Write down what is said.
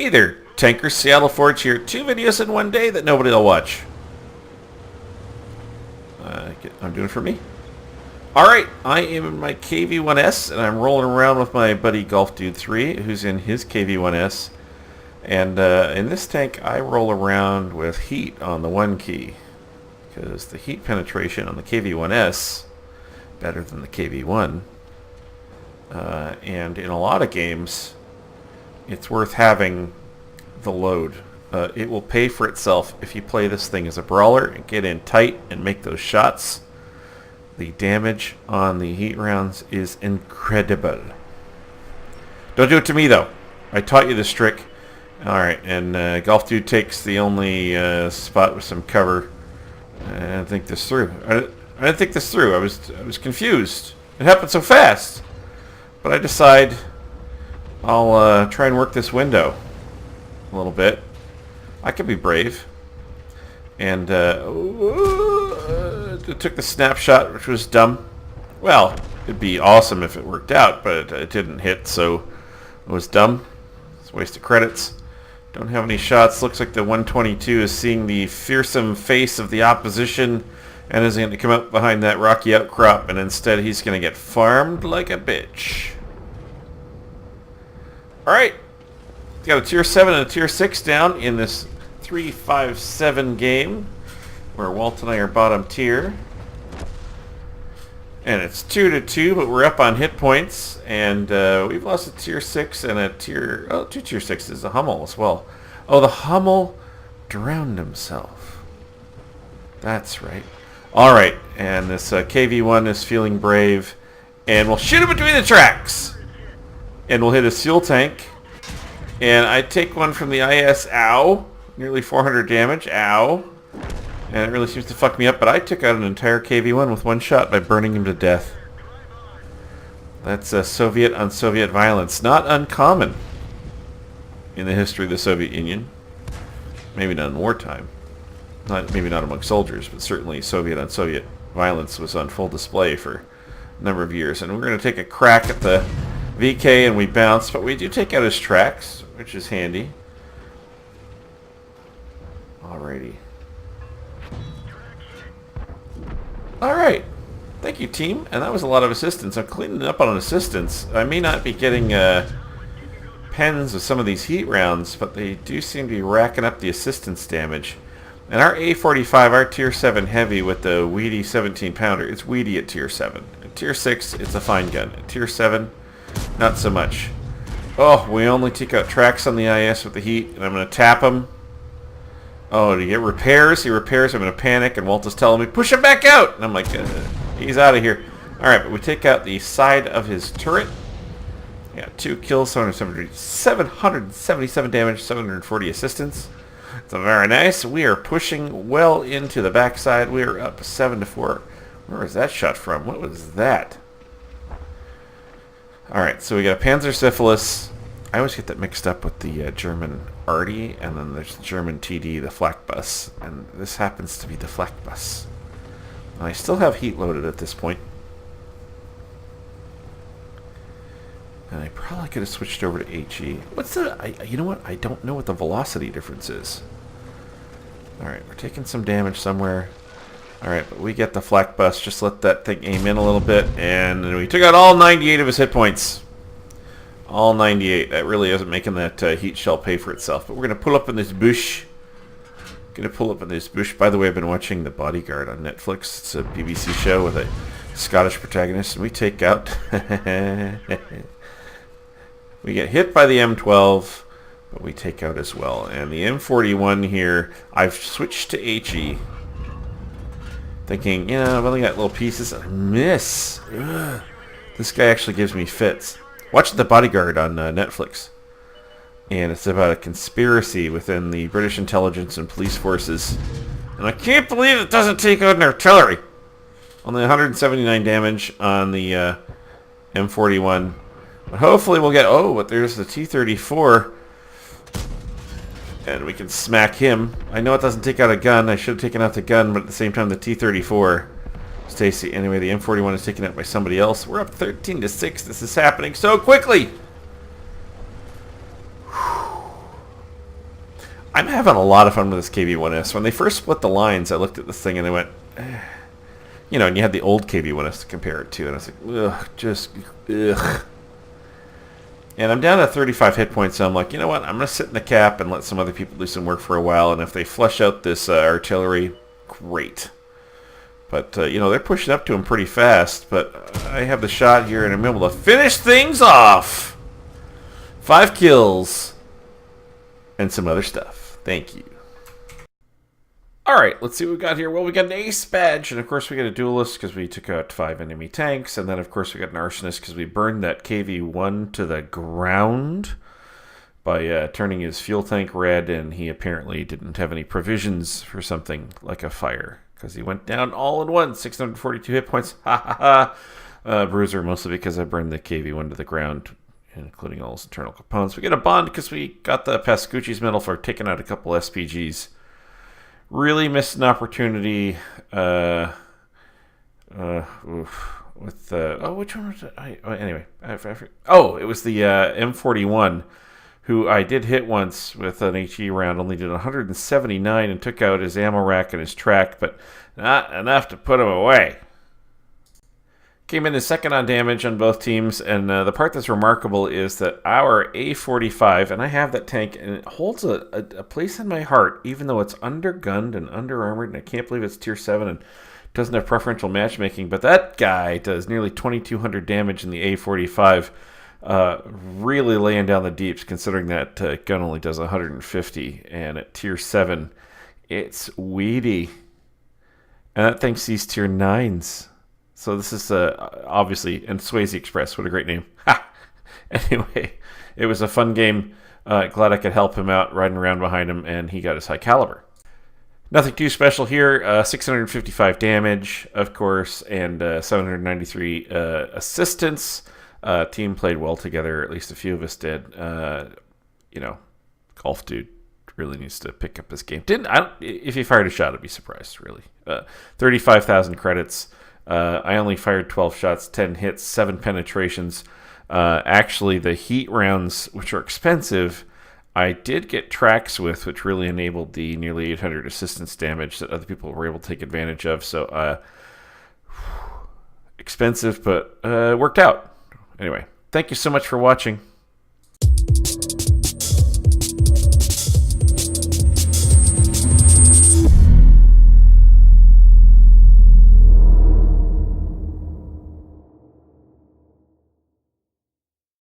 Hey there, tankers. Seattle Forge here. 2 videos in one day that nobody will watch. I'm doing it for me. Alright, I am in my KV1-S, and I'm rolling around with my buddy Golf Dude 3, who's in his KV1-S. And in this tank, I roll around with heat on the 1 key, because the heat penetration on the KV1-S better than the KV1. And in a lot of games, it's worth having the load. It will pay for itself if you play this thing as a brawler and get in tight and make those shots. The damage on the heat rounds is incredible. Don't do it to me, though. I taught you this trick. Alright, and Golf Dude takes the only spot with some cover. I didn't think this through. I didn't think this through. I was confused. It happened so fast. But I decide I'll try and work this window a little bit. I could be brave. And took the snapshot, which was dumb. Well, it'd be awesome if it worked out, but it didn't hit, so it was dumb. It's a waste of credits. Don't have any shots. Looks like the 122 is seeing the fearsome face of the opposition and is going to come up behind that rocky outcrop, and instead he's going to get farmed like a bitch. Alright. Got a tier 7 and a tier 6 down in this 3-5-7 game, where Walt and I are bottom tier. And it's 2-2, but we're up on hit points, and we've lost a tier 6 and a tier... Oh, 2 tier 6s, a Hummel as well. Oh, the Hummel drowned himself. That's right. Alright, and this KV1 is feeling brave, and we'll shoot him between the tracks! And we'll hit his fuel tank, and I take one from the IS, ow! Nearly 400 damage, ow! And it really seems to fuck me up, but I took out an entire KV1 with one shot by burning him to death. That's Soviet on Soviet violence. Not uncommon in the history of the Soviet Union. Maybe not in wartime. Maybe not among soldiers, but certainly Soviet on Soviet violence was on full display for a number of years. And we're going to take a crack at the VK, and we bounce, but we do take out his tracks, which is handy. Alrighty. Alright. Thank you, team. And that was a lot of assistance. I'm cleaning up on assistance. I may not be getting pens with some of these heat rounds, but they do seem to be racking up the assistance damage. And our A45, our tier 7 heavy with the weedy 17 pounder, it's weedy at tier 7. At tier 6, it's a fine gun. At tier 7, not so much. Oh, we only take out tracks on the IS with the heat, and I'm going to tap him. Oh, do you get repairs? He repairs. I'm in a panic, and Walt is telling me, push him back out! And I'm like, he's out of here. Alright, but we take out the side of his turret. Yeah, 2 kills, 777 damage, 740 assistance. So very nice. We are pushing well into the backside. We are up 7-4. Where was that shot from? What was that? Alright, so we got a Panzersyphilis. I always get that mixed up with the German Arty, and then there's the German TD, the flak bus, and this happens to be the flak bus. And I still have heat loaded at this point. And I probably could have switched over to HE. What's the... you know what? I don't know what the velocity difference is. Alright, we're taking some damage somewhere. Alright, but we get the flak bus. Just let that thing aim in a little bit, and we took out all 98 of his hit points. All 98. That really isn't making that heat shell pay for itself. But we're going to pull up in this bush. By the way, I've been watching The Bodyguard on Netflix. It's a BBC show with a Scottish protagonist. And we take out... we get hit by the M12, but we take out as well. And the M41 here, I've switched to HE. Thinking, yeah, I've only got little pieces. I miss. Ugh. This guy actually gives me fits. Watch The Bodyguard on Netflix. And it's about a conspiracy within the British intelligence and police forces. And I can't believe it doesn't take out an artillery. Only 179 damage on the M41. But hopefully we'll get... Oh, but there's the T-34. And we can smack him. I know it doesn't take out a gun. I should have taken out the gun, but at the same time the T-34... Stacy. Anyway, the M41 is taken out by somebody else. We're up 13-6. This is happening so quickly. I'm having a lot of fun with this KV1-S. When they first split the lines, I looked at this thing and they went, you know, and you had the old KV1-S to compare it to, and I was like, ugh, just, ugh. And I'm down to 35 hit points, so I'm like, you know what, I'm going to sit in the cap and let some other people do some work for a while, and if they flush out this artillery, great. But, you know, they're pushing up to him pretty fast, but I have the shot here, and I'm able to finish things off! 5 kills, and some other stuff. Thank you. Alright, let's see what we got here. Well, we got an ace badge, and of course we got a duelist because we took out 5 enemy tanks, and then of course we got an arsonist because we burned that KV1 to the ground by turning his fuel tank red, and he apparently didn't have any provisions for something like a fire because he went down all in one, 642 hit points. Ha ha ha! Bruiser, mostly because I burned the KV1 to the ground, including all his internal components. We get a bond because we got the Pascucci's medal for taking out a couple SPGs. Really missed an opportunity with which one was it? Anyway, it was the M41, who I did hit once with an HE round, only did 179 and took out his ammo rack and his track, but not enough to put him away. Came in second on damage on both teams, and the part that's remarkable is that our A45, and I have that tank, and it holds a place in my heart, even though it's undergunned and under-armored, and I can't believe it's tier 7 and doesn't have preferential matchmaking, but that guy does nearly 2,200 damage in the A45, really laying down the deeps, considering that gun only does 150, and at tier 7, it's weedy. And that thing sees tier 9s. So this is obviously, and Swayze Express, what a great name. Ha! Anyway, it was a fun game. Glad I could help him out, riding around behind him, and he got his high caliber. Nothing too special here. 655 damage, of course, and 793 assistance. Team played well together, at least a few of us did. You know, Golf Dude really needs to pick up this game. If he fired a shot, I'd be surprised, really. 35,000 credits. I only fired 12 shots, 10 hits, 7 penetrations. Actually, the heat rounds, which are expensive, I did get tracks with, which really enabled the nearly 800 assistance damage that other people were able to take advantage of. So, expensive, but worked out. Anyway, thank you so much for watching.